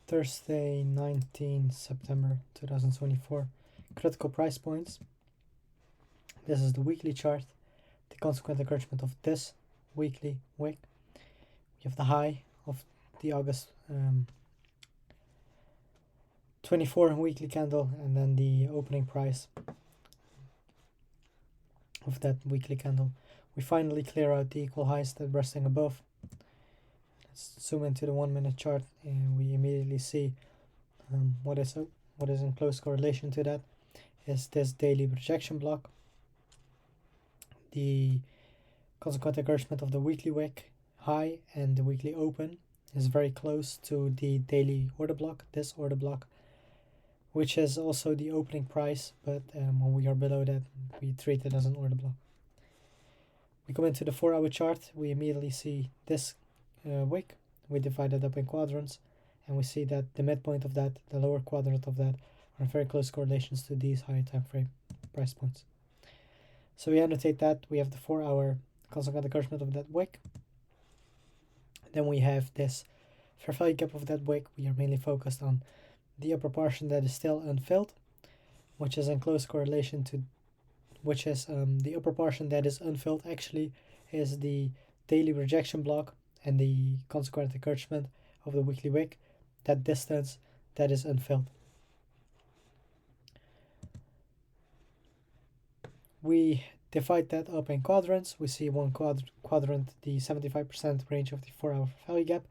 Thursday, 19 September 2024. Critical price points. This is the weekly chart, the consequent encouragement of this weekly wick. We have the high of the August 24 weekly candle, and then the opening price of that weekly candle. We finally clear out the equal highs that we're resting above. Let's zoom into the 1 minute chart, and we immediately see what is in close correlation to that is this daily projection block. The consequent encouragement of the weekly wick high and the weekly open is very close to the daily order block, this order block, which is also the opening price, but when we are below that, we treat it as an order block. We come into the 4-hour chart, we immediately see this wick. We divide it up in quadrants, and we see that the midpoint of that, the lower quadrant of that, are very close correlations to these higher time frame price points. So we annotate that. We have the 4-hour consequent encouragement of that wick. Then we have this fair value gap of that wick. We are mainly focused on the upper portion that is still unfilled, which is in close correlation to, the upper portion that is unfilled actually is the daily rejection block and the consequent encouragement of the weekly wick, that distance that is unfilled. We divide that up in quadrants. We see one quadrant, the 75% range of the 4-hour value gap,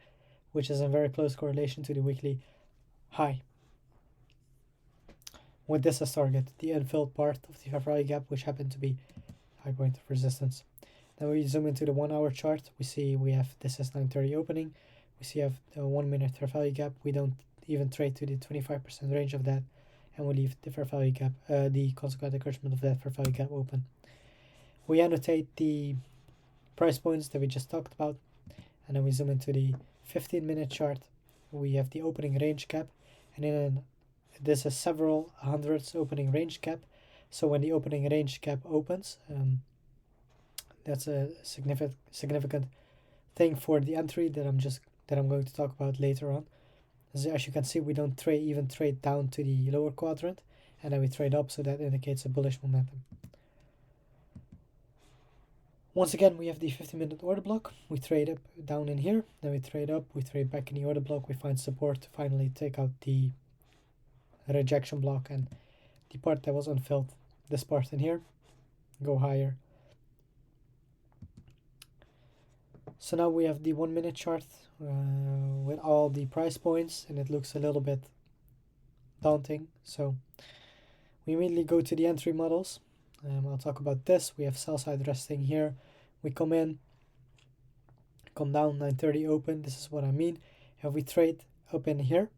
which is in very close correlation to the weekly high. With this as target, the unfilled part of the fair value gap, which happened to be high point of resistance. Then we zoom into the 1-hour chart. We see we have this is 9:30 opening. We see have the 1 minute fair value gap. We don't even trade to the 25% range of that, and we leave the fair value gap, the consequent encouragement of that fair value gap open. We annotate the price points that we just talked about, and then we zoom into the 15-minute chart. We have the opening range gap, and then this is several hundreds opening range gap. So when the opening range gap opens, that's a significant thing for the entry that I'm going to talk about later on. As you can see, we don't trade down to the lower quadrant, and then we trade up, so that indicates a bullish momentum. Once again, we have the 50-minute order block. We trade up down in here, then we trade up, we trade back in the order block, we find support to finally take out the rejection block and the part that was unfilled, this part in here, go higher. So now we have the 1 minute chart with all the price points, and it looks a little bit daunting. So we immediately go to the entry models. I'll talk about this. We have sell side resting here. We come in, come down, 9:30 open. This is what I mean. If we trade up in here,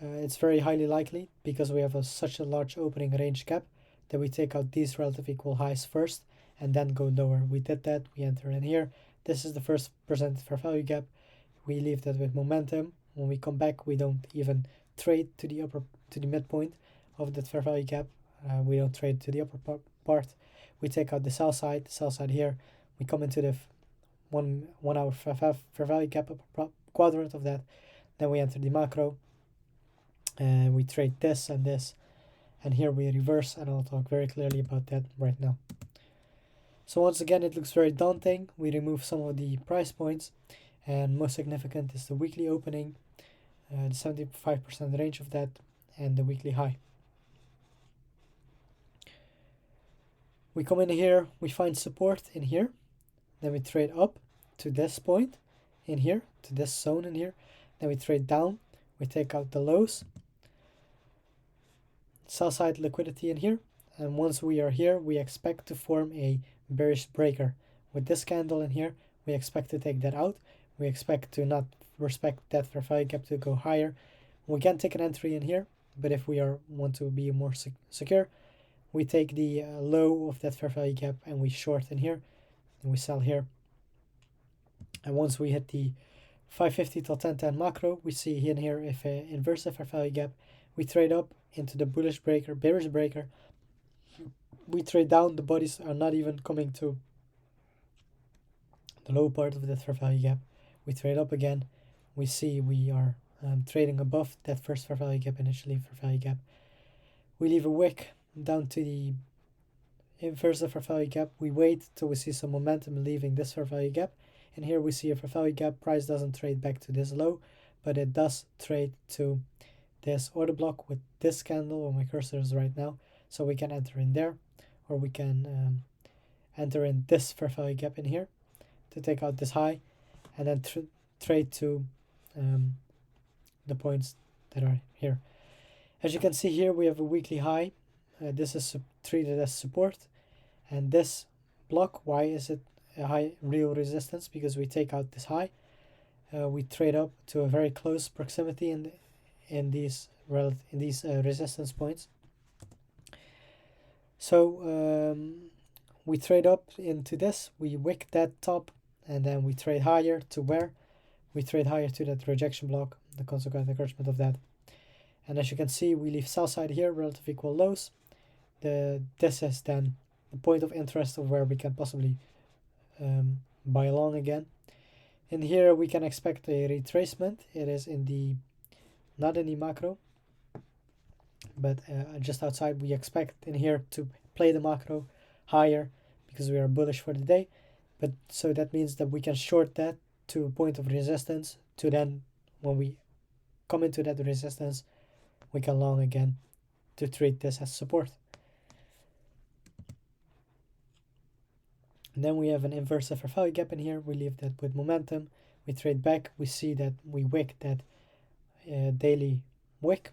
it's very highly likely, because we have such a large opening range gap, that we take out these relative equal highs first and then go lower. We did that. We enter in here. This is the first presented fair value gap. We leave that with momentum. When we come back, we don't even trade to the midpoint of that fair value gap. We don't trade to the upper part. We take out the sell side here. We come into the 1 hour fair value gap upper quadrant of that. Then we enter the macro. And we trade this and this, and here we reverse, and I'll talk very clearly about that right now. So once again, it looks very daunting. We remove some of the price points, and most significant is the weekly opening, the 75% range of that, and the weekly high. We come in here, we find support in here, then we trade up to this point in here, to this zone in here, then we trade down, we take out the lows, sell side liquidity in here, and once we are here, we expect to form a bearish breaker. With this candle in here, we expect to take that out. We expect to not respect that fair value gap to go higher. We can take an entry in here, but if we want to be more secure, we take the low of that fair value gap and we short in here, and we sell here. And once we hit the 550 till 1010 macro, we see in here if an inverse fair value gap, we trade up into the bearish breaker. We trade down, the bodies are not even coming to the low part of that fair value gap. We trade up again. We see we are trading above that first fair value gap, initially fair value gap. We leave a wick down to the inverse of fair value gap. We wait till we see some momentum leaving this fair value gap, and here we see a fair value gap. Price doesn't trade back to this low, but it does trade to this order block with this candle where my cursor is right now. So we can enter in there, or we can enter in this fair value gap in here to take out this high, and then trade to the points that are here. As you can see here, we have a weekly high. This is treated as support, and this block, why is it a high real resistance? Because we take out this high, we trade up to a very close proximity in these resistance points. So we trade up into this, we wick that top, and then we trade higher to where? We trade higher to that rejection block, the consequent encouragement of that. And as you can see, we leave sell side here, relative equal lows. This is then the point of interest of where we can possibly buy long again. In here we can expect a retracement. It is in the, not in the macro, but just outside. We expect in here to play the macro higher because we are bullish for the day. But so that means that we can short that to a point of resistance, to then when we come into that resistance, we can long again to treat this as support. And then we have an inverse fair value gap in here. We leave that with momentum. We trade back. We see that we wick that daily wick.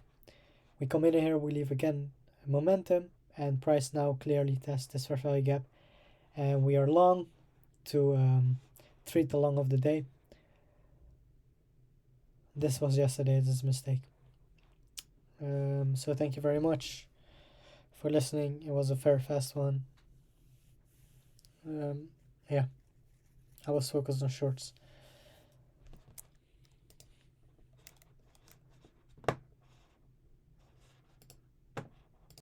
We come in here. We leave again momentum, and price now clearly tests this fair value gap, and we are long to treat the long of the day. This was yesterday. This is a mistake. So thank you very much for listening. It was a fair fast one. Yeah, I was focused on shorts.